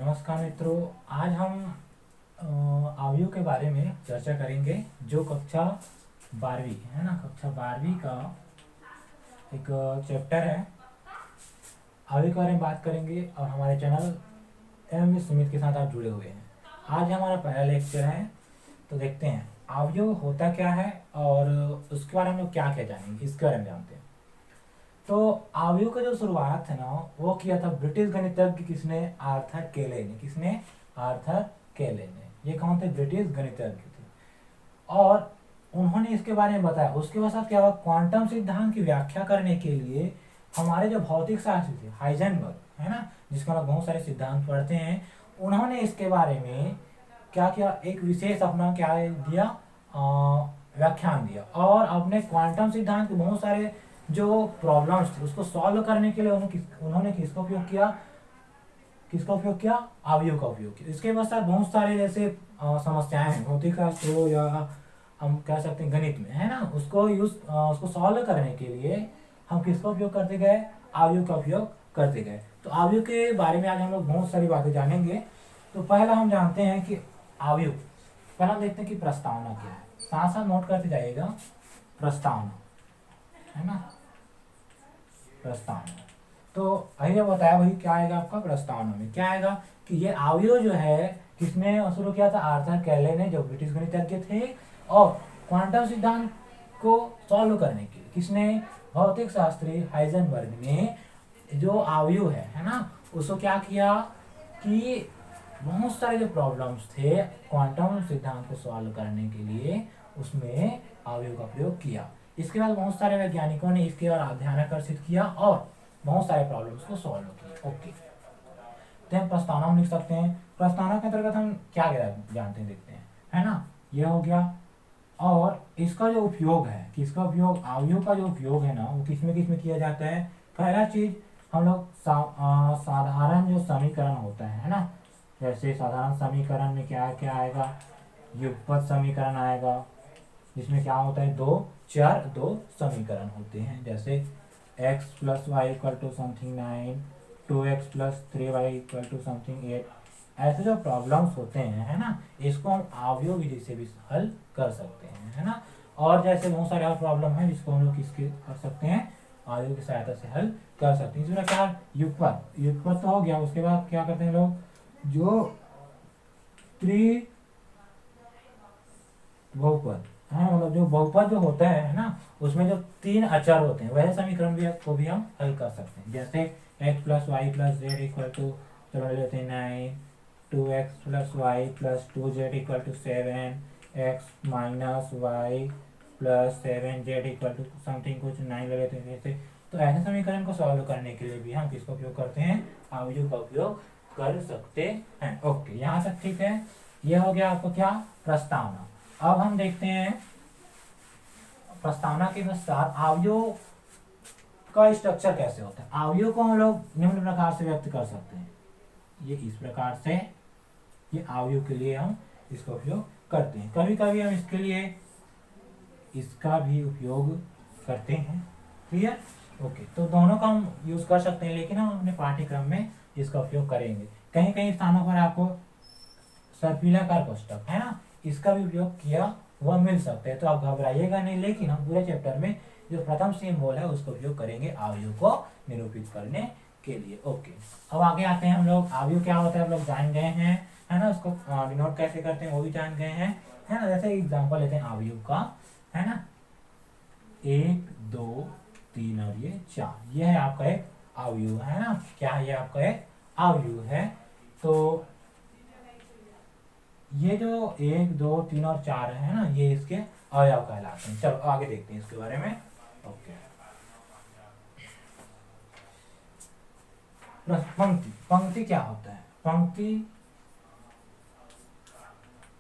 नमस्कार मित्रों, आज हम अवयव के बारे में चर्चा करेंगे जो कक्षा 12वीं है ना। कक्षा 12वीं का एक चैप्टर है, अवयव के बारे में बात करेंगे। और हमारे चैनल एम सुमित के साथ आप जुड़े हुए हैं। आज हमारा पहला लेक्चर है, तो देखते हैं अवयव होता क्या है और उसके बारे में हम लोग क्या क्या जानेंगे, इसके बारे में जानते हैं। तो अवयव का जो शुरुआत है ना, वो किया था ब्रिटिश गणितज्ञ किसने? आर्थर केले ने। किसने? आर्थर केले ने। ये कौन थे? ब्रिटिश गणितज्ञ थे। और उन्होंने इसके बारे में बताया। उसके बाद क्या हुआ? क्वांटम सिद्धांत की व्याख्या करने के लिए हमारे जो भौतिक शास्त्री थे, हाइजेनबर्ग है ना, जिसका हम बहुत सारे सिद्धांत पढ़ते हैं, उन्होंने इसके बारे में क्या किया? एक विशेष अपना क्या दिया? व्याख्यान दिया। और अपने क्वांटम सिद्धांत के बहुत सारे जो प्रॉब्लम्स थे उसको सॉल्व करने के लिए उन्होंने किसका उपयोग किया? किसका उपयोग किया? अवयव का उपयोग किया। इसके पश्चात बहुत सारे जैसे समस्याएं हैं भौतिक शास्त्र हो या हम कह सकते हैं गणित में, है ना, उसको सॉल्व करने के लिए हम किसका उपयोग करते गए? अवयव का उपयोग करते गए। तो अवयव के बारे में आज हम लोग बहुत सारी बातें जानेंगे। तो पहला हम जानते हैं कि अवयव, पहला देखते हैं कि प्रस्तावना क्या है। साथ साथ नोट करते जाइएगा, प्रस्तावना है ना, प्रस्तावना। तो अभी बताया वही क्या आएगा आपका प्रस्तावना में? क्या आएगा कि ये अवयव जो है किसने शुरू किया था? आर्थर केले ने, जो ब्रिटिश गणितज्ञ थे। और क्वांटम सिद्धांत को सॉल्व करने के लिए किसने? भौतिक शास्त्री हाइजेनबर्ग ने जो अवयव है ना, उसको क्या किया कि बहुत सारे जो प्रॉब्लम्स थे क्वांटम सिद्धांत को सॉल्व करने के लिए, उसमें अवयव का प्रयोग किया। इसके बाद बहुत सारे वैज्ञानिकों ने इसके और ध्यान आकर्षित किया और बहुत सारे प्रॉब्लम्स को सॉल्व किया। ओके, तो हम प्रस्तावना में लिख सकते हैं। प्रस्तावना के अंतर्गत हम क्या जानते हैं, देखते हैं, है ना। यह हो गया। और इसका जो उपयोग है, किसका उपयोग? अवयव का जो उपयोग है ना, वो किसमें किसमें किया जाता है? पहला चीज हम लोग साधारण जो समीकरण होता है ना, जैसे साधारण समीकरण में क्या क्या आएगा? युगपत समीकरण आएगा, जिसमें क्या होता है? दो समीकरण होते हैं, जैसे x plus Y equal to something 9, 2x plus 3y equal to something 8। ऐसे जो प्रॉब्लम्स होते हैं, है ना, इसको हम अवयव विधि से भी हल कर सकते हैं, है ना। और जैसे बहुत सारे और प्रॉब्लम है जिसको हम लोग किसके कर सकते हैं? अवयव की सहायता से हल कर सकते हैं। इसमें क्या? युगपत तो हो गया। उसके बाद क्या करते हैं लोग? जो बहुपद है, मतलब जो बहुपद जो होता है ना, उसमें जो तीन अचर होते हैं, वह समीकरण को भी हम हल कर सकते हैं। जैसे x plus Y plus Z equal to, चलो लेते हैं 9, 2x plus Y plus 2z equal to 7, x minus Y plus 7z equal to something कुछ 9 ले लेते हैं जैसे। तो ऐसे समीकरण को सॉल्व करने के लिए भी हम किसका उपयोग करते हैं? अवयव का उपयोग कर सकते हैं। ओके, यहाँ तक ठीक है। यह हो गया आपको क्या? प्रस्तावना। अब हम देखते हैं प्रस्तावना के पश्चात अवयव का स्ट्रक्चर कैसे होता है। अवयव को हम लोग निम्न प्रकार से व्यक्त कर सकते हैं। ये इस प्रकार से, ये अवयव के लिए हम इसका उपयोग करते हैं। कभी कभी हम इसके लिए इसका भी उपयोग करते हैं। क्लियर? ओके, तो दोनों का हम यूज कर सकते हैं, लेकिन हम अपने पाठ्यक्रम में इसका उपयोग करेंगे। कहीं कहीं स्थानों पर आपको सर्पिलाकार कोष्ठक, है ना, इसका भी उपयोग किया वह मिल सकते हैं। तो आप घबराइएगा नहीं, लेकिन हम पूरे चैप्टर में जो प्रथम सिंबल है उसका उपयोग करेंगे अवयव को निरूपित करने के लिए। ओके, अब आगे आते हैं हम लोग। अवयव क्या होता है हम लोग जान गए हैं, है ना। उसको डिनोट कैसे करते हैं वो भी जान गए हैं, है ना। जैसे एग्जाम्पल लेते हैं अवयव का, है ना। 1 2 3 और ये 4, ये है आपका एक अवयव, है ना। क्या है? ये आपका एक अवयव है। तो ये जो 1 2 3 और 4 है ना, ये इसके अवयव कहलाते हैं। चलो आगे देखते हैं इसके बारे में। ओके, पंक्ति क्या होता है? पंक्ति,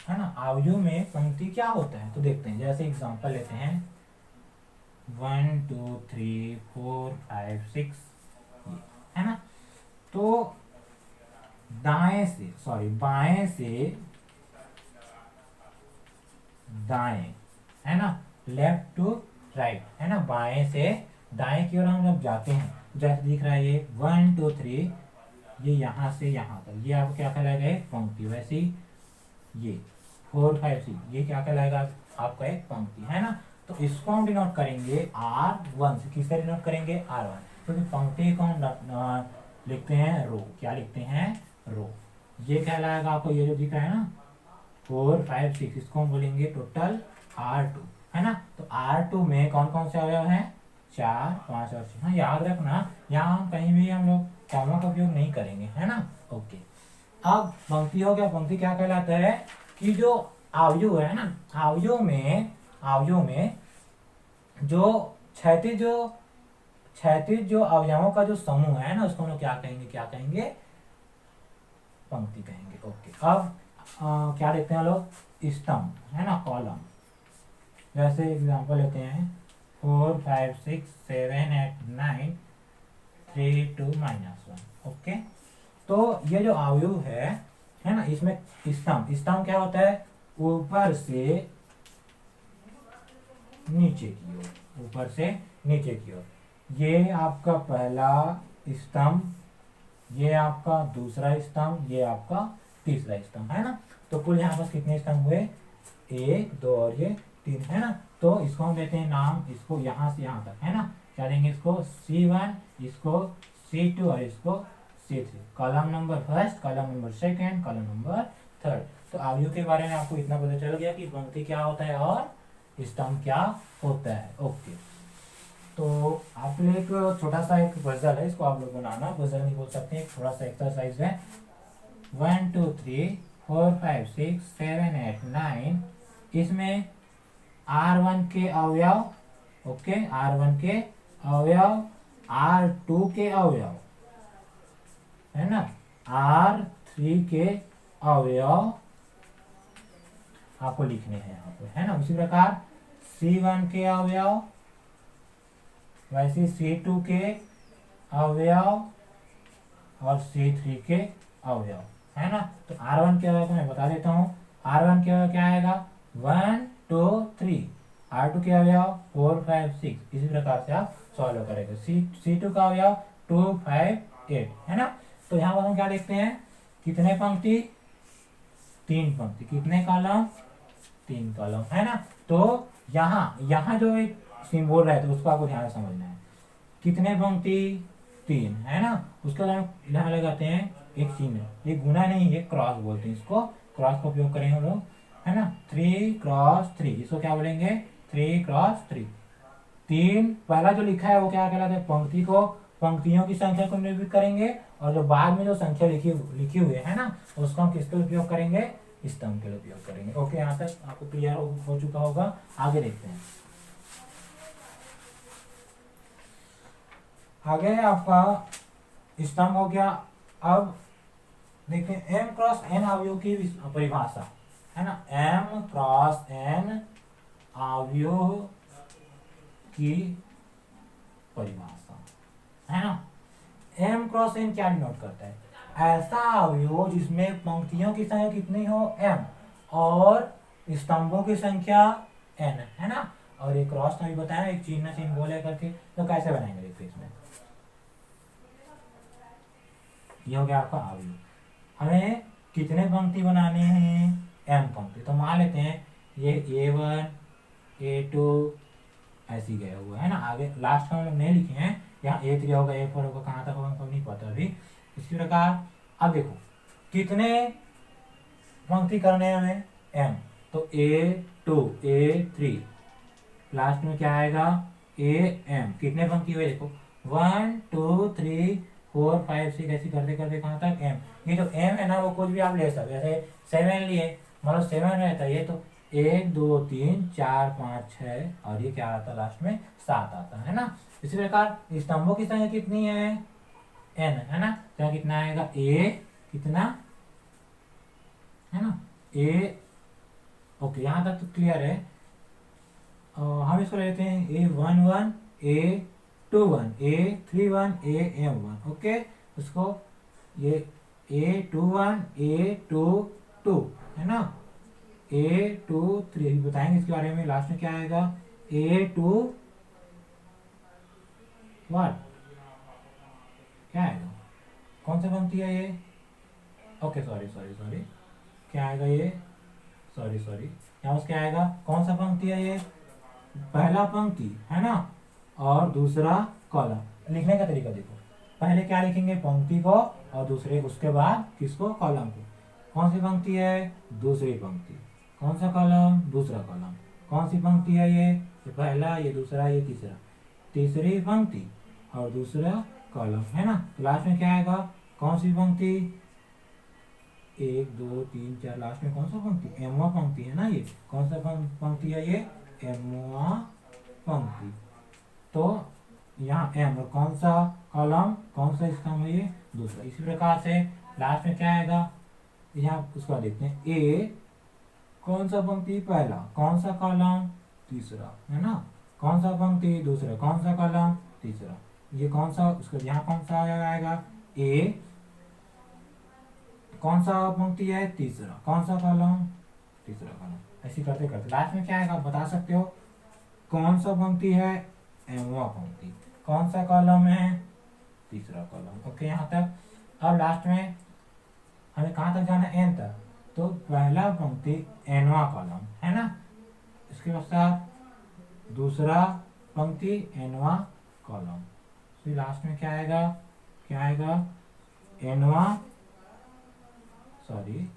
है ना, अवयव में पंक्ति क्या होता है तो देखते हैं। जैसे एग्जांपल लेते हैं 1 2 3 4 5 6, है ना। तो बाएं से दाएं, है ना, लेफ्ट टू राइट, है ना, बाएं से दाएं की ओर हम जब जाते हैं, जैसे दिख रहा है ये 1 2 3, ये यहाँ से यहाँ तक, ये आपको क्या कहलाएगा, एक पंक्ति। वैसे ही ये 4 5 6 ये क्या कहलाएगा आपका, एक पंक्ति, है ना। तो इसको हम डिनोट करेंगे R1 से। किससे डिनोट करेंगे, R1, क्योंकि पंक्ति को हम लिखते हैं रो। क्या लिखते हैं, रो। ये कहलाएगा आपको, ये जो दिख रहा है ना 4 5 6, इसको हम बोलेंगे टोटल R2, है ना। तो R2 में कौन कौन से अवयव हैं, 4 5 और 6। हाँ, याद रखना यहाँ हम कहीं भी हम लोग कॉमा का उपयोग नहीं करेंगे, है ना। ओके, अब पंक्ति हो गया। पंक्ति क्या कहलाता है कि जो अवयव है ना, अवयव में जो क्षैतिज जो अवयवों का जो समूह है ना, उसको हम लोग क्या कहेंगे, पंक्ति कहेंगे। ओके, अब क्या देखते हैं लोग, स्तंभ, है ना, कॉलम। जैसे एग्जांपल लेते हैं 4 5 6 7 8 9 3 2 -1। ओके, तो ये जो अवयव है ना, इसमें स्तंभ क्या होता है, ऊपर से नीचे की ओर, ऊपर से नीचे की ओर। ये आपका पहला स्तंभ, ये आपका दूसरा स्तंभ, ये आपका तीसरा स्तंभ, है ना। तो कुल यहाँ पर कितने स्तंभ हुए, 1 2 और ये 3, है ना। तो इसको हम देते हैं नाम, इसको यहाँ से यहाँ तक, है ना। क्या देंगे, इसको C1, इसको C2 और इसको C3। Column number first, column number second, column number third. तो अवयव के बारे में आपको इतना पता चल गया कि पंक्ति क्या होता है और स्तंभ क्या होता है। ओके, तो आप लोग एक छोटा सा एक पजल है, इसको आप लोग बनाना, पजल नहीं बोल सकते, एक थोड़ा सा एक्सरसाइज है। 1 2 3 4 5 6 7 8 9, इसमें R1 के अवयव, ओके, R1 के अवयव, R2 के अवयव, है ना, R3 के अवयव आपको लिखने हैं यहाँ पे, है ना। उसी प्रकार C1 के अवयव, वैसे C2 के अवयव और C3 के अवयव, है ना। तो R1 के अवयव को मैं बता देता हूँ। R1 के अवयव क्या आएगा, 1 2 3। R2 के अवयव 4 5 6। इसी प्रकार से आप सॉल्व करेंगे। C2 का अवयव 2 5 8, है ना। तो यहाँ पर हम क्या देखते हैं, कितने पंक्ति, 3 पंक्ति, कितने कॉलम, 3 कॉलम, है ना। तो यहाँ जो एक सिंबल है तो उसको आपको ध्यान से समझना है। कितने पंक्ति, 3, है ना। उसके बाद यहाँ लगाते हैं एक चिन्ह, ये गुना नहीं, ये क्रॉस बोलते हैं इसको, क्रॉस का उपयोग करेंगे हम लोग, है ना। 3 क्रॉस 3, इसको क्या बोलेंगे, 3 क्रॉस 3। 3 पहला जो लिखा है वो क्या कहलाता है, पंक्ति को, पंक्तियों की संख्या को निरूपित करेंगे, और जो बाद में जो संख्या लिखी हुई है ना, उसको हम किसके उपयोग करेंगे, स्तंभ के लिए उपयोग करेंगे। ओके, यहाँ तक आपको क्लियर हो चुका होगा। आगे देखते हैं। आगे आपका स्तंभ हो गया। अब देखते हैं M क्रॉस N अवयव की परिभाषा, है ना। M क्रॉस N अवयव की परिभाषा, है ना। M क्रॉस N क्या डिनोट करता है, ऐसा अवयव जिसमें पंक्तियों की संख्या कितनी हो, M, और स्तंभों की संख्या N, है ना। और एक क्रॉस का भी बताया, एक चिन्ह सिंबल है करके। तो कैसे बनाएंगे देखिए, इसमें ये हो गया आपका अवयव। हमें कितने पंक्ति बनाने हैं, M पंक्ति। तो मान लेते हैं ये A1 A2 ऐसी गया हुआ है ना। आगे लास्ट का हम लोग नहीं लिखे हैं, यहाँ A3 होगा, A4 होगा, कहाँ तक होगा हमको नहीं पता अभी। इसी प्रकार अब देखो कितने पंक्ति करने हैं हमें, M। तो A2 A3, लास्ट में क्या आएगा, AM। कितने पंक्ति हुए देखो, 1 2 3 4 5 6, ऐसी करते करते कहाँ तक, M। ये जो M है ना, वो कुछ भी आप ले सकते, जैसे 7 लिए, मतलब 7 रहता है ये, तो 1 2 3 4 5 6, और ये क्या आता है लास्ट में, 7 आता है ना। इसी प्रकार स्तंभों की संख्या कितनी है, N, है ना। तो कितना आएगा, A, कितना, है ना, A। ओके, यहाँ तक तो क्लियर है। हम इसको लेते हैं A11 A21 A31 AM1। Okay, उसको ये A21 A22, है ना, A23 बताएंगे इसके बारे में। लास्ट में क्या आएगा, A2 क्या आएगा, कौन सा पंक्ति है ये? ओके सॉरी सॉरी सॉरी, क्या आएगा ये? सॉरी सॉरी, यहाँ पर क्या आएगा? कौन सा पंक्ति है ये? पहला पंक्ति है ना, और दूसरा कॉलम। लिखने का तरीका देखो, पहले क्या लिखेंगे? पंक्ति को, और दूसरे उसके बाद किसको? कॉलम को। कौन सी पंक्ति है? दूसरी पंक्ति। कौन सा कॉलम? दूसरा कॉलम। कौन सी पंक्ति है ये? पहला, ये दूसरा, ये तीसरा। तीसरी पंक्ति और दूसरा कॉलम, है ना। तो लास्ट में क्या आएगा? कौन सी पंक्ति? 1 2 3 4, लास्ट में कौन सा पंक्ति? एमवा पंक्ति है ना ये। कौन सा पंक्ति है ये? एमवा पंक्ति। तो यहाँ एम, और कौन सा कॉलम, कौन सा स्तंभ है ये? दूसरा। इसी प्रकार से लास्ट में क्या आएगा? यहाँ उसका देखते हैं। ए कौन सा पंक्ति? पहला। कौन सा कॉलम? तीसरा, है ना। कौन सा पंक्ति? दूसरा। कौन सा कॉलम? तीसरा। ये कौन सा, उसका यहाँ कौन सा आएगा? ए कौन सा पंक्ति है? तीसरा। कौन सा कॉलम? तीसरा कॉलम। ऐसे करते करते लास्ट में क्या आएगा? आप बता सकते हो। कौन सा पंक्ति है? एमवा पंक्ति। कौन सा कॉलम है? तीसरा कॉलम। ओके, यहाँ तक। अब लास्ट में हमें कहाँ तक जाना? एन तक। तो पहला पंक्ति एनवा कॉलम, है ना। इसके पश्चात दूसरा पंक्ति एनवा कॉलम। तो लास्ट में क्या आएगा? क्या आएगा? एनवा, सॉरी,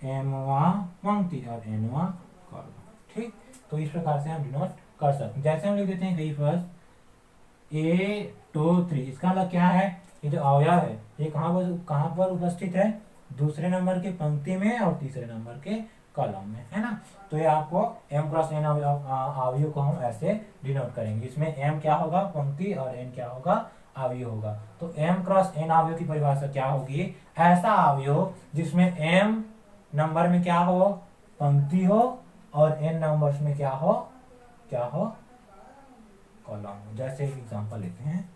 एमवा पंक्ति और एनवा कॉलम। ठीक, तो इस प्रकार से हम डिनोट कर सकते हैं। जैसे हम लिख देते हैं कहीं फर्स्ट ए 2 3, इसका मतलब क्या है? ये जो अवयव है ये कहाँ पर उपस्थित है? दूसरे नंबर के पंक्ति में और तीसरे नंबर के कॉलम में, है ना। तो ये आपको m क्रॉस n अवयव को हम ऐसे डिनोट करेंगे। इसमें m क्या होगा? पंक्ति, और n क्या होगा? अवयव होगा। तो m क्रॉस n अवयव की परिभाषा क्या होगी? ऐसा अवयव जिसमें m नंबर में क्या हो? पंक्ति हो, और n नंबर्स में क्या हो? क्या हो? कॉलम। जैसे एक एग्जांपल लेते हैं,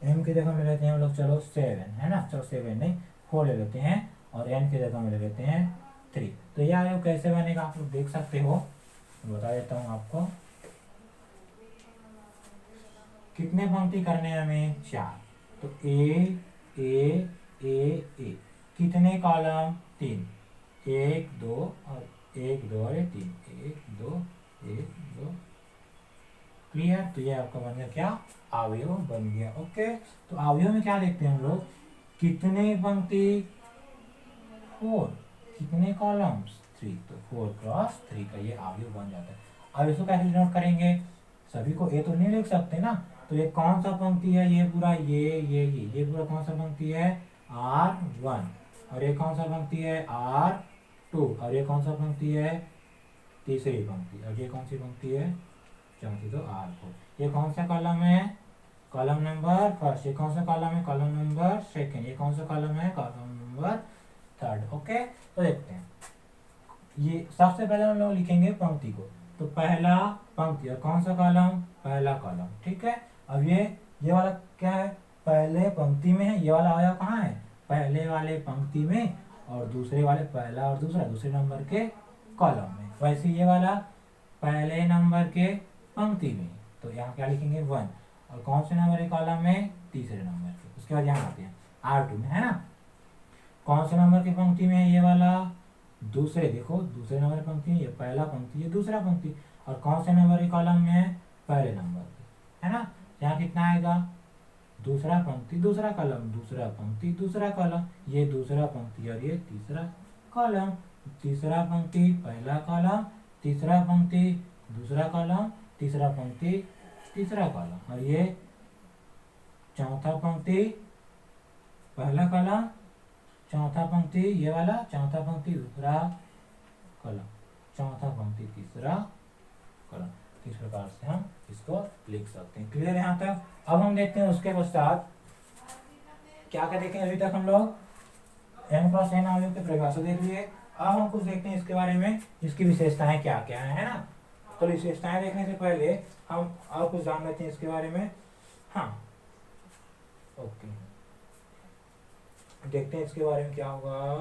m की जगह में लेते हैं हम लोग, चलो 7, है ना। चलो 7 नहीं 4 ले लेते हैं, और n की जगह में ले लेते हैं 3। तो यह अवयव कैसे बनेगा आप लोग देख सकते हो। बता देता हूँ आपको। कितने पंक्ति करने हैं हमें? 4। तो ए। कितने कॉलम? 3। 1 2 और 1 2 और 3, 1 2 1 2। क्लियर? तो ये आपका बन गया क्या? अवयव बन गया। ओके, तो अवयव में क्या देखते हैं हम लोग? कितने पंक्ति? 4। कितने कॉलम्स? 3। तो 4 क्रॉस 3 का ये अवयव बन जाता है। अब इसको कैसे डिनोट करेंगे? सभी को ए तो नहीं लिख सकते ना। तो ये कौन सा पंक्ति है? ये पूरा ये पूरा कौन सा पंक्ति है? R1। और ये कौन सा पंक्ति है? R2। और ये कौन सा पंक्ति है? तीसरी पंक्ति। और ये कौन सी पंक्ति है? चौथी। तो R4। ये कौन सा कॉलम है? Column number first. ये कौन सा कॉलम है? Column number second. ये कौन सा कॉलम है? Column number third. ओके, तो देखते हैं। ये सबसे पहले हम लोग लिखेंगे पंक्ति को। तो पहला पंक्ति, और कौन सा कॉलम? पहला कॉलम। ठीक है। अब ये वाला क्या है? पहले पंक्ति में है। ये वाला अवयव कहाँ है? पहले वाले पंक्ति में, और दूसरे वाले पहला और दूसरा दूसरे नंबर के कॉलम में। वैसे ये वाला पहले नंबर के पंक्ति में। तो यहाँ क्या लिखेंगे? 1। और कौन से नंबर के कॉलम में? तीसरे नंबर के। उसके बाद यहाँ आते हैं R2 में, है ना। कौन से नंबर की पंक्ति में है? ये वाला दूसरे। देखो दूसरे नंबर की पंक्ति में, ये पहला पंक्ति, ये दूसरा पंक्ति। और कौन से नंबर के कॉलम में है? पहले नंबर के, है ना। यहाँ कितना आएगा? दूसरा पंक्ति दूसरा कॉलम, दूसरा पंक्ति दूसरा कॉलम। ये दूसरा पंक्ति और ये तीसरा कॉलम। तीसरा पंक्ति पहला कॉलम, तीसरा पंक्ति दूसरा कॉलम, तीसरा पंक्ति तीसरा कॉलम। और ये चौथा पंक्ति पहला कॉलम, चौथा पंक्ति ये वाला, चौथा पंक्ति दूसरा कॉलम, चौथा पंक्ति तीसरा कॉलम। इस प्रकार से हम इसको लिख सकते हैं। क्लियर यहाँ तक? अब हम देखते हैं उसके पश्चात क्या क्या देखें। अभी तक हम लोग n क्रॉस n अवयव की परिभाषा देख लिए। अब हम कुछ देखते हैं इसके बारे में, इसकी विशेषताएं क्या क्या है ना। तो विशेषताएं देखने से पहले हम और कुछ जान लेते हैं इसके बारे में। हाँ, ओके, देखते हैं इसके बारे में क्या होगा।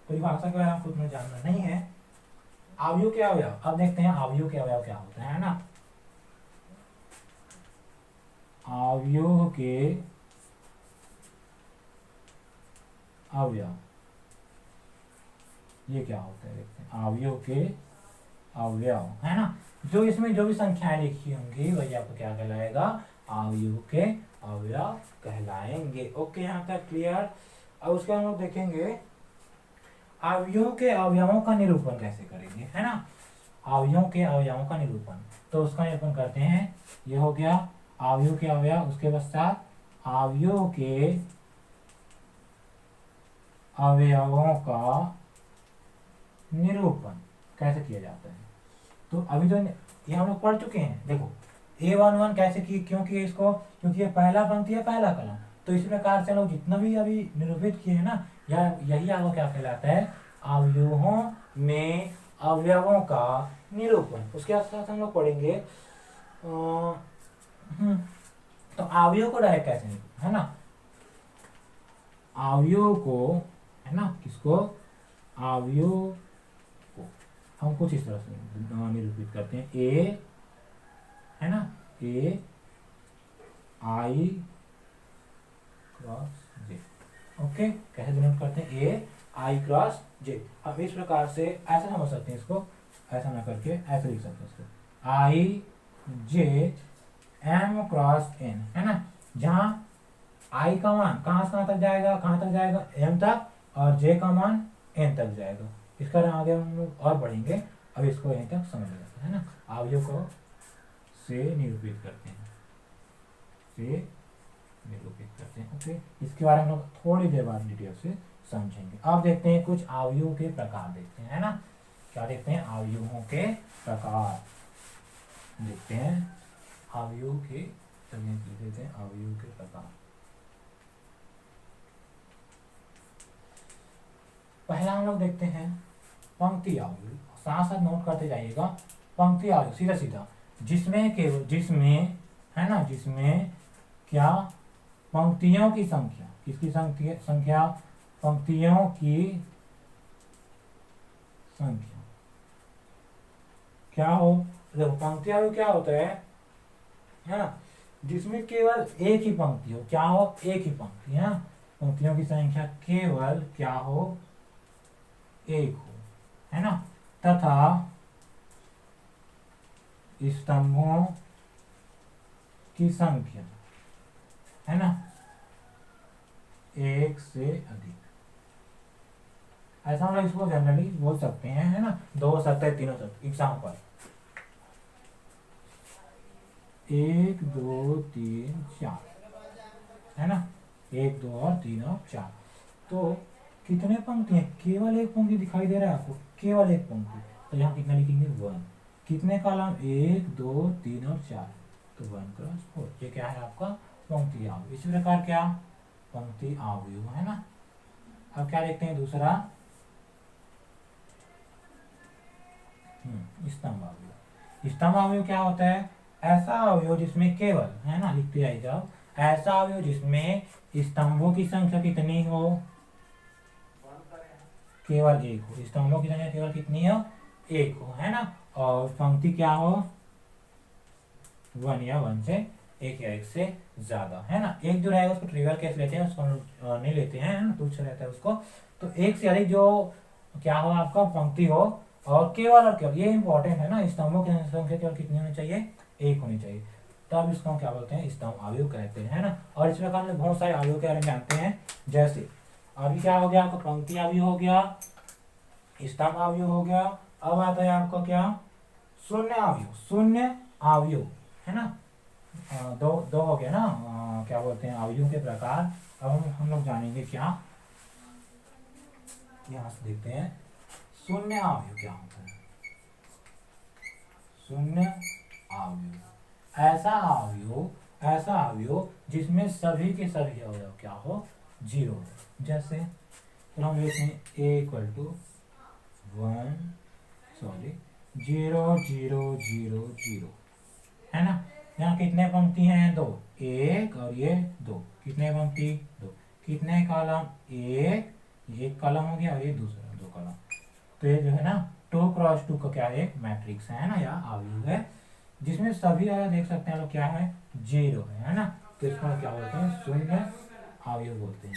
परिभाषा के बारे में खुद में जानना नहीं है। अवयव के अवयव, अब देखते हैं अवयव के अवयव क्या होते हैं, है ना। अवयव के अवयव, ये क्या होता है देखते हैं, अवयव के अवयव है ना, जो इसमें जो भी संख्याएं लिखी होंगी वही आपको क्या कहलाएगा, अवयव के अवयव कहलाएंगे। ओके, यहाँ तक क्लियर। अब उसके बाद हम लोग देखेंगे अवयव के अवयवों का निरूपण कैसे करेंगे, है ना। अवयव के अवयवों का निरूपण, तो उसका निरूपण करते हैं। ये हो गया अवयव के अवयव, उसके पश्चात अवयव के अवयवों का निरूपण कैसे किया जाता है। तो अभी तो ये हम लोग पढ़ चुके हैं। देखो A11 कैसे की, क्योंकि इसको, क्योंकि ये पहला पंक्ति है पहला कलम, तो इस प्रकार से लोग जितना भी अभी निरूपित किए हैं ना, यही आपको क्या कहलाता है, अवयवों में अवयवों का निरूपण। उसके साथ हम लोग पढ़ेंगे तो अवयव को डायरेक्ट कैसे निरूपण, है ना, अवयव को, है ना, किसको, अवयव को हम कुछ इस तरह से निरूपित करते हैं। ए, है ना, ए आई क्रॉस जे। ओके, कैसे डिनोट करते हैं, ए आई क्रॉस जे। हम इस प्रकार से ऐसा समझ सकते हैं इसको, ऐसा ना करके ऐसे लिख सकते हैं इसको, आई जे एम क्रॉस एन, है ना, जहां आई का मान कहां से कहां तक जाएगा, कहां तक जाएगा, एम तक, और जे का मान एन तक जाएगा। इसका आगे हम लोग और पढ़ेंगे, अब इसको यहीं तक समझ लेते हैं ना। अवयव को से निरूपित करते हैं, से निरूपित करते हैं। ओके, इसके बारे में हम लोग थोड़ी देर बाद डिटेल से समझेंगे। अब देखते हैं कुछ अवयवों के प्रकार, देखते हैं, है ना, क्या देखते हैं, अवयवों के प्रकार देखते हैं, अवयव के, चलिए लिख देते हैं अवयव के प्रकार। पहला हम लोग देखते हैं पंक्ति अवयव, साथ साथ नोट करते जाइएगा। पंक्ति अवयव सीधा सीधा, जिसमें केवल, जिसमें, है ना, जिसमें क्या, पंक्तियों की संख्या, किसकी संख्या, पंक्तियों की संख्या क्या हो। देखो पंक्ति अवयव क्या होता है ना, जिसमें केवल एक ही पंक्ति हो, क्या हो, एक ही पंक्ति, है, पंक्तियों की संख्या केवल क्या हो, एक हो, है ना, तथा स्तंभों की संख्या, है ना, एक से अधिक। ऐसा हम लोग इसको जनरली बोल सकते हैं, है ना, दो हो सकता है, तीन हो सकते। एग्जाम्पल 1 2 3 4, है ना, 1 2 और 3 और 4। तो कितने पंक्ति हैं, केवल एक पंक्ति दिखाई दे रहा है आपको, केवल एक पंक्ति, तो यहाँ कितना लिखेंगे, 1। कितने कॉलम, 1 2 3 और 4, तो 1 क्रॉस 4, ये क्या है आपका पंक्ति अवयव। इसी प्रकार क्या, पंक्ति अवयव, है ना। अब क्या देखते हैं दूसरा, स्तंभ अवयव। स्तंभ अवयव क्या होता है, ऐसा अवयव जिसमें केवल, है ना, लिखते आई जाओ, ऐसा अवयव जिसमें स्तंभों की संख्या कितनी हो, केवल एक हो, स्तंभों की संख्या केवल कितनी हो, एक हो, है ना, और पंक्ति क्या हो, 1 या 1 से एक या एक से ज्यादा, है ना। एक जो रहेगा उसको ट्रिवियल केस लेते हैं, उसको नहीं लेते हैं, है ना, तुच्छ रहता है उसको। तो एक से अधिक जो क्या हो आपका पंक्ति हो, और केवल और केवल, ये इंपॉर्टेंट है ना, स्तंभों की संख्या केवल कितनी होनी चाहिए, एक होनी चाहिए, तब इसको हम क्या बोलते हैं, स्तंभ अवयव कहते हैं, है ना। और इस प्रकार में बहुत सारे अवयव के बारे में जानते हैं, जैसे अभी क्या हो गया आपका, पंक्ति अवयव हो गया, स्तंभ अवयव हो गया। अब आता है आपका क्या, शून्य अवयव, शून्य अवयव, है ना, दो हो गया ना, क्या बोलते हैं अवयव के प्रकार। अब हम लोग जानेंगे क्या, यहां से देखते हैं शून्य अवयव क्या होता है। शून्य अवयव, ऐसा अवयव जिसमें सभी के सभी अवयव क्या हो, 0 हो। जैसे तो हम लेते हैं a = 1 0 0 0 0, है ना। यहाँ कितने पंक्ति हैं, 2, एक और ये 2, कितने पंक्ति, 2, कितने कॉलम, एक कॉलम हो गया, और ये दूसरा 2 कॉलम। तो ये जो है ना 2 क्रॉस 2 का क्या है, एक मैट्रिक्स है ना, या अवयव है, जिसमें सभी अवयव देख सकते हैं लोग क्या है, 0 है ना। तो इसको क्या बोलते हैं, शून्य अवयव बोलते हैं।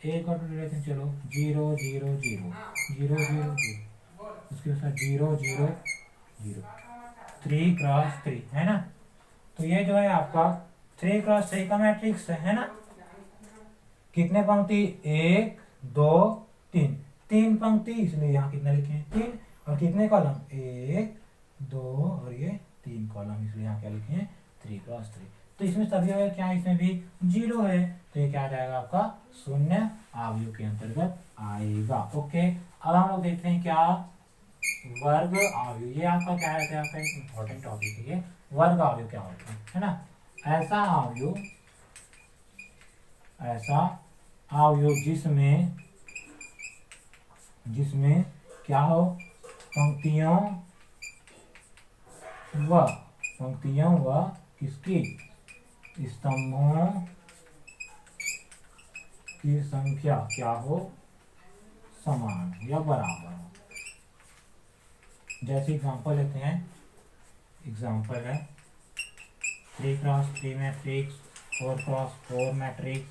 एक और लेते हैं, चलो 0 0 0 0 0 0, उसके साथ 0 0 0, 3 क्रॉस 3 है ना। तो ये जो है आपका 3 क्रॉस 3 का मैट्रिक्स है ना। कितने पंक्ति, 1 2 3, 3 पंक्ति, इसलिए यहाँ कितना लिखे हैं 3, और कितने कॉलम, 1 2 और ये 3 कॉलम, इसलिए यहाँ क्या लिखे हैं 3 क्रॉस 3। तो इसमें सभी अवयव क्या है, इसमें भी 0 है, तो ये क्या आ जाएगा आपका शून्य अवयव के अंतर्गत आएगा। ओके, अब हम लोग देखते हैं क्या, वर्ग अवयव। ये आपका क्या रहता है, आपका एक इंपॉर्टेंट टॉपिक है ये, वर्ग अवयव क्या होता है ना। ऐसा अवयव, ऐसा अवयव जिसमें क्या हो, पंक्तियों व किसकी, स्तंभों की संख्या क्या हो, समान या बराबर हो। जैसे एग्जांपल लेते हैं, एग्जांपल है 3 cross 3 matrix, 4 cross 4 matrix,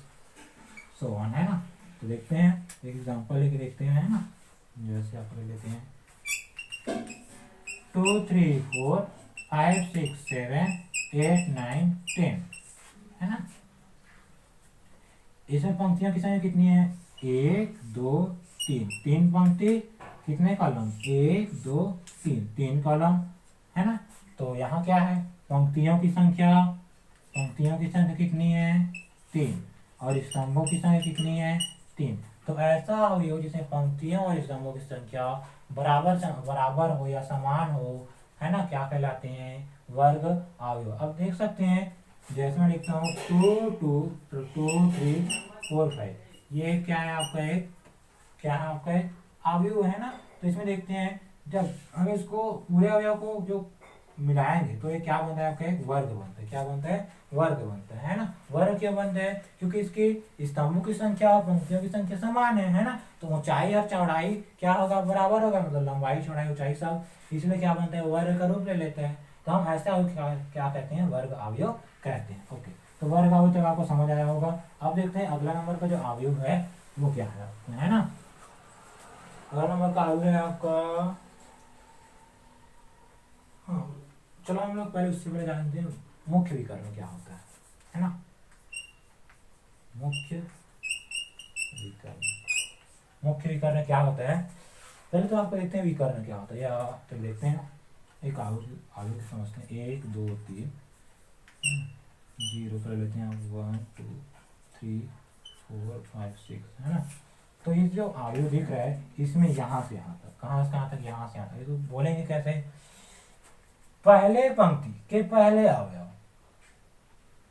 so on है ना। तो देखते हैं, एक एग्जांपल लेके देखते हैं है ना। जैसे आप लेते हैं 2 3 4 5 6 7 8 9 10 है ना। इसमें पंक्तियों की संख्या कितनी है, 1 2 3, 3 पंक्ति, कितने कॉलम, 1 2 3, 3 कॉलम है ना। तो यहाँ क्या है, पंक्तियों की संख्या कितनी है, 3, और स्तंभों की संख्या कितनी है, 3। तो ऐसा अवयव जिसमें पंक्तियों और स्तंभों की संख्या बराबर हो या समान हो, है ना, क्या कहलाते हैं, वर्ग अवयव। अब देख सकते हैं, जैसे मैं लिखता हूँ 2 2 3 4 5, ये क्या है आपका एक अवयव है ना। तो इसमें देखते हैं, जब हम इसको पूरे अवयव को जो मिलाएंगे तो ये क्या बनता है, आपका एक वर्ग बनता है। क्या बनता है, वर्ग बनता है ना। वर्ग क्यों बनता है, क्योंकि इसकी स्तंभों की संख्या और पंक्तियों की संख्या समान है ना। तो ऊंचाई और चौड़ाई क्या होगा, बराबर होगा, मतलब लंबाई चौड़ाई ऊंचाई सब, इसलिए क्या बनता है, वर्ग का रूप ले लेता है। तो हम ऐसा क्या कहते हैं, वर्ग अवयव कहते हैं। ओके, तो वर्ग अवयव तक आपको समझ आया होगा। अब देखते हैं अगला नंबर का जो अवयव है वो क्या है ना। अगला नंबर का अवयव है आपका, हाँ चलो हम लोग पहले उससे पहले जानते हैं मुख्य विकर्ण क्या होता है ना। मुख्य विकर्ण क्या होता है, पहले तो आपको देखते हैं विकर्ण क्या होता है, या तो देखते हैं एक आगे समझते हैं, 1 2 3 0 कर लेते हैं, 1 2 3 4 5 6 है ना। तो ये जो अवयव दिख रहा है, इसमें यहाँ से यहाँ तक, कहाँ से कहाँ तक, यहाँ से यहाँ तक, तो बोलेंगे कैसे, पहले पंक्ति के पहले अवयव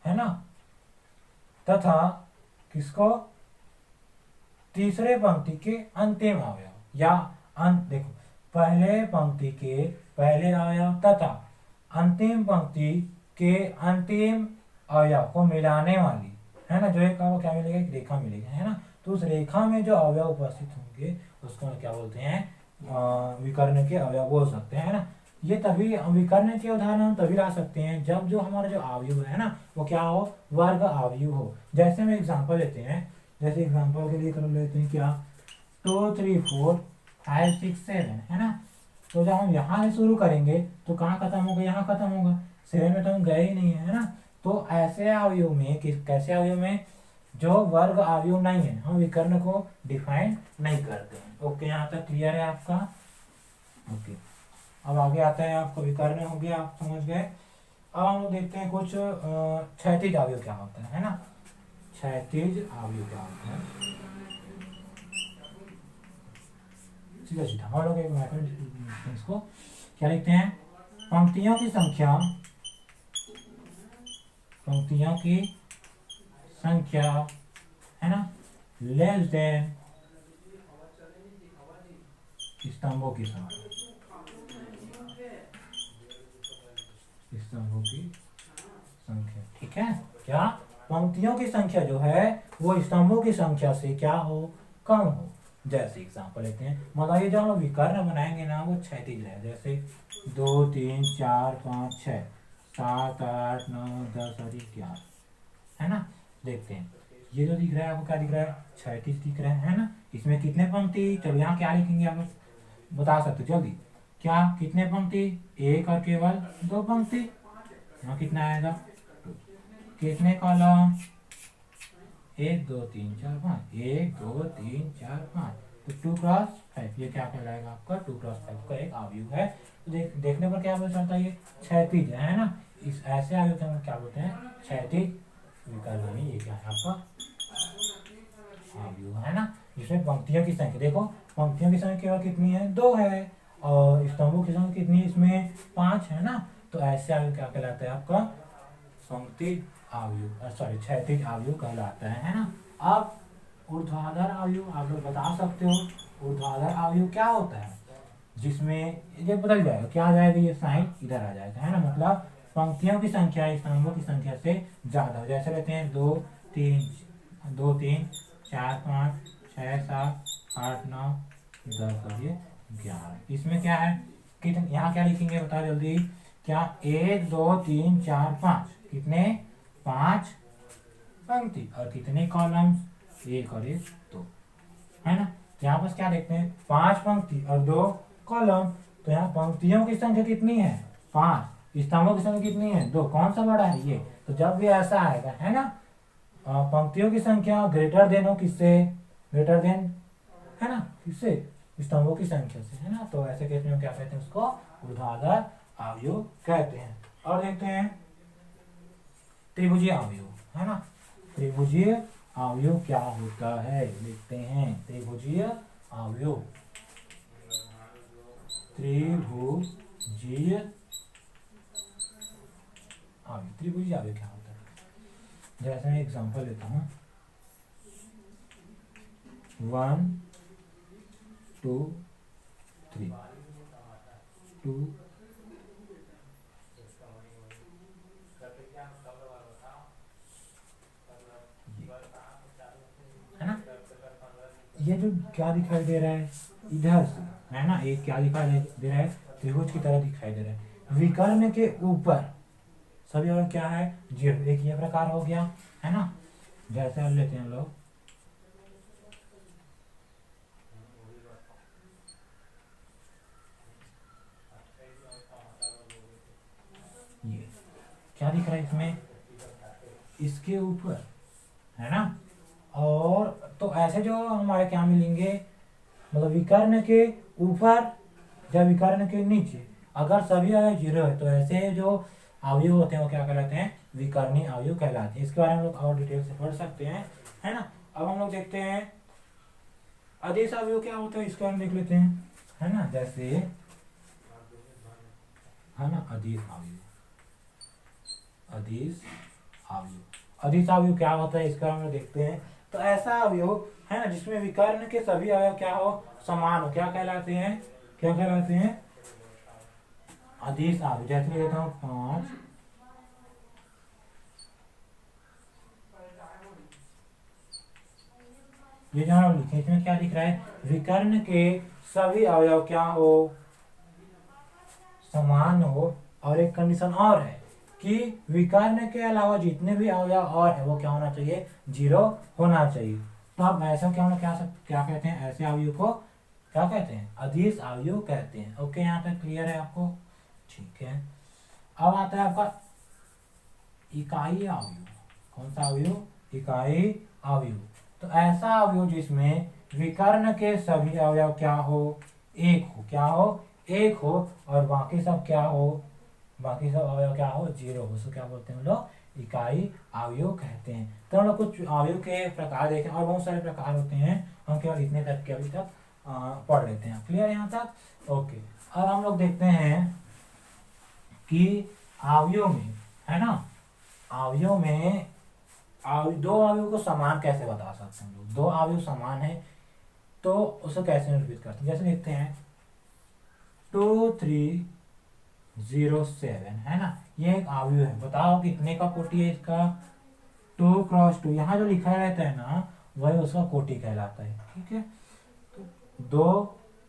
है ना, तथा किसको, तीसरे पंक्ति के अंतिम अवयव, या देखो, पहले पंक्ति के पहले अवयव तथा अंतिम पंक्ति के अंतिम अवयव को मिलाने वाली, है ना, जो एक आपको क्या मिलेगा, एक रेखा मिलेगी, है ना। तो उस रेखा में जो अवयव उपस्थित होंगे उसको क्या बोलते हैं, विकर्ण के अवयव बोल सकते हैं, है ना। ये तभी विकर्ण के उदाहरण हम तभी ला सकते हैं जब जो हमारा जो अवयव है ना वो क्या हो, वर्ग अवयव हो। जैसे हम एग्जांपल लेते हैं, जैसे एग्जांपल के लिए कर लेते हैं क्या, 2 3 4 5 6 7 है ना। तो जब हम यहाँ से शुरू करेंगे तो कहाँ खत्म होगा, यहाँ खत्म होगा, 7 में तो हम गए ही नहीं है ना। तो ऐसे अवयव में कैसे अवयव में जो वर्ग अवयव नहीं है, हम विकर्ण को डिफाइन नहीं करते हैं। ओके, यहाँ तक क्लियर है आपका। ओके, अब आगे आता है आपको विकर्ण हो गया, आप समझ गए। अब हम लोग देखते हैं कुछ क्षैतिज अवयव क्या होता है ना। क्षैतिज अवयव क्या होता है, सीधा सीधा हम लोग इसको क्या लिखते हैं, पंक्तियों की संख्या है ना, लेस देन स्तंभों की संख्या, ठीक है। क्या, पंक्तियों की संख्या जो है वो स्तंभों की संख्या से क्या हो, कम हो। जैसे एग्जांपल लेते हैं, मतलब ये जो हम विकर्ण बनाएंगे ना वो क्षैतिज है। जैसे 2 3 4 5 6 7 8 9 10 और 11, है ना। देखते हैं ये जो दिख रहा है आपको क्या दिख रहा है, क्षैतिज दिख रहा है ना। इसमें कितने पंक्ति, चलो यहाँ क्या लिखेंगे आप बता सकते हो जल्दी, क्या कितने पंक्ति, एक और केवल दो पंक्ति। यहाँ कितना आएगा, कितने कॉलम, 1 2 3 4 5, 1 2 3 4 5, तो 2x5 ये क्या कहलाएगा आपका 2x5 का एक आव्यूह है। तो देखने पर क्या पता चलता है, ये क्षैतिज है ना। इस ऐसे आव्यूह को हम क्या बोलते हैं, क्षैतिज विकर्ण। ये क्या है आपका आव्यूह है ना, जिसमें पंक्तियों की संख्या, देखो पंक्तियों की संख्या केवल कितनी है, 2 है, और स्तंभों की संख्या कितनी है, इसमें 5 है ना। तो ऐसे आव्यूह क्या कहलाता है आपका पंक्ति आव्यूह, सॉरी क्षैतिज आव्यूह कहलाता है ना। अब ऊर्ध्वाधर आव्यूह आप लोग बता सकते हो, ऊर्ध्वाधर आव्यूह क्या होता है, जिसमें ये बदल जाएगा, क्या आ जाएगा, ये साइन इधर आ जाएगा है ना। मतलब पंक्तियों की संख्या स्तंभों की संख्या से ज्यादा हो, जैसे लेते हैं 2 3 2 3 4 5 6 7 8 9 10 और ये 11। इसमें क्या है, कितने, यहाँ क्या लिखेंगे बताओ जल्दी, क्या 1 2 3 4 5, कितने 5 पंक्ति, और कितने कॉलम्स, 1 और 1 2 है ना। यहाँ पर क्या देखते हैं, 5 पंक्ति और 2 कॉलम। तो यहाँ पंक्तियों की संख्या कितनी है, 5, स्तंभों की संख्या कितनी है, 2, कौन सा बड़ा है ये। तो जब भी ऐसा आएगा है ना, पंक्तियों की संख्या ग्रेटर देन हो किससे, ग्रेटर देन है ना किससे, स्तंभों की संख्या से है ना। तो ऐसे केस में क्या कहते हैं, उसको ऊर्ध्वाधर आव्यूह कहते हैं। और देखते हैं त्रिभुजीय आव्यूह है ना। त्रिभुजीय आव्यूह क्या होता है, देखते हैं त्रिभुजीय आव्यूह। त्रिभुजीय आव्यूह, त्रिभुजीय आव्यूह क्या होता है, जैसे मैं एग्जांपल लेता हूँ 1 2 3 2 है ना। ये जो क्या दिखाई दे रहा है इधर से है ना, एक क्या दिखाई दे रहा है, त्रिभुज की तरह दिखाई दे रहा है। विकर्ण के ऊपर सभी और क्या है, 0, एक ये प्रकार हो गया है ना। जैसे हम लेते हैं हम लोग ये क्या दिख रहा है इसमें, इसके ऊपर है ना। और तो ऐसे जो हमारे क्या मिलेंगे, मतलब विकर्ण के ऊपर या विकर्ण के नीचे, अगर सभी अवयव 0 है तो ऐसे जो अवयव होते हैं वो क्या कहलाते हैं, विकर्णी अवयव कहलाते हैं। इसके बारे में हम लोग और डिटेल से पढ़ सकते हैं है ना। अब हम लोग देखते हैं अदिश अवयव क्या होता है, इसके बारे में देख लेते हैं है ना। जैसे है ना अदिश अवयव, अदिश अवयव, अदिश अवयव क्या होता है इसका हम देखते हैं। तो ऐसा अवयव है ना जिसमें विकर्ण के सभी अवयव क्या हो, समान हो, क्या कहलाते हैं, क्या कहलाते हैं, अदिश अवयव। जैसे लेता हूँ 5 ये जो हम लिखे इसमें क्या दिख रहा है, विकर्ण के सभी अवयव क्या हो, समान हो। और एक कंडीशन और है कि विकर्ण के अलावा जितने भी अवयव और है वो क्या होना चाहिए, 0 होना चाहिए। तो अब ऐसा क्या कहते हैं, ऐसे अवयव को क्या कहते हैं, अदिश अवयव कहते हैं। ओके, यहाँ तक क्लियर है आपको, ठीक है। अब आता है आपका इकाई अवयव। कौन सा अवयव, इकाई अवयव। तो ऐसा अवयव जिसमें विकर्ण के सभी अवयव क्या हो, एक हो, क्या हो, एक हो, और बाकी सब क्या हो, बाकी सब अवयव क्या हो, 0 हो। सो क्या बोलते हैं हम लोग, इकाई अवयव कहते हैं। तो हम लोग कुछ अवयव के प्रकार देखें, और बहुत सारे प्रकार होते हैं, हम केवल इतने तक के अभी तक पढ़ लेते हैं। क्लियर यहाँ तक, ओके। अब हम लोग देखते हैं कि अवयव में है ना, अवयव में दो अवयव को समान कैसे बता सकते हैं हम लोग। दो अवयव समान है तो उसे कैसे निरूपित करते हैं, जैसे लिखते हैं 2 3 0 7 है ना। ये एक अवयव है, बताओ कितने का कोटि है इसका, 2 × 2। यहाँ जो लिखा रहता है ना वही उसका कोटि कहलाता है, ठीक है। तो 2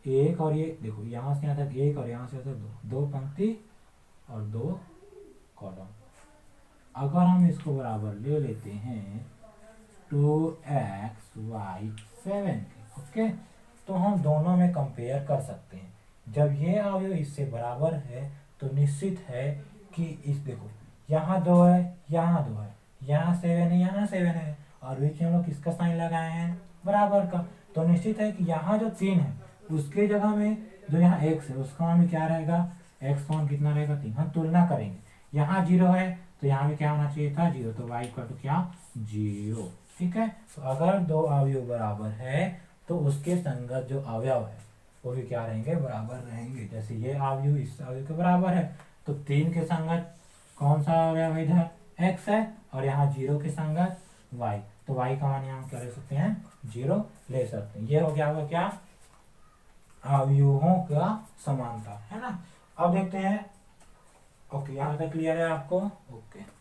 1 और ये देखो यहाँ से यहाँ तक 1 और यहाँ से यहाँ तक 2 पंक्ति और 2 कॉलम। अगर हम इसको बराबर ले लेते हैं 2x y 7 के, ओके, तो हम दोनों में कंपेयर कर सकते हैं। जब ये अवयव इससे बराबर है तो निश्चित है कि इस देखो यहाँ 2 है, यहाँ 2 है, यहाँ 7 है, यहाँ 7 है, और बीच में हम लोग किसका साइन लगाए हैं, बराबर का। तो निश्चित है कि यहाँ जो 3 है उसके जगह में जो यहाँ x है उसका मान भी क्या रहेगा, x मान कितना रहेगा 3। हम तुलना करेंगे, यहाँ 0 है तो यहाँ भी क्या होना चाहिए था 0, तो y का तो क्या 0। ठीक है, तो अगर दो अवयव बराबर है तो उसके संगत जो अवयव है वो भी क्या रहेंगे, बराबर रहेंगे। जैसे ये अवयव इस अवयव के बराबर है तो 3 के संगत कौन सा अवयव है, इधर x है, और यहाँ 0 के संगत y, तो y का मान यहाँ क्या ले सकते हैं 0 ले सकते हैं। ये हो गया होगा क्या, अवयवों का समानता, है ना। अब देखते हैं, ओके, यहाँ तक क्लियर है आपको, ओके।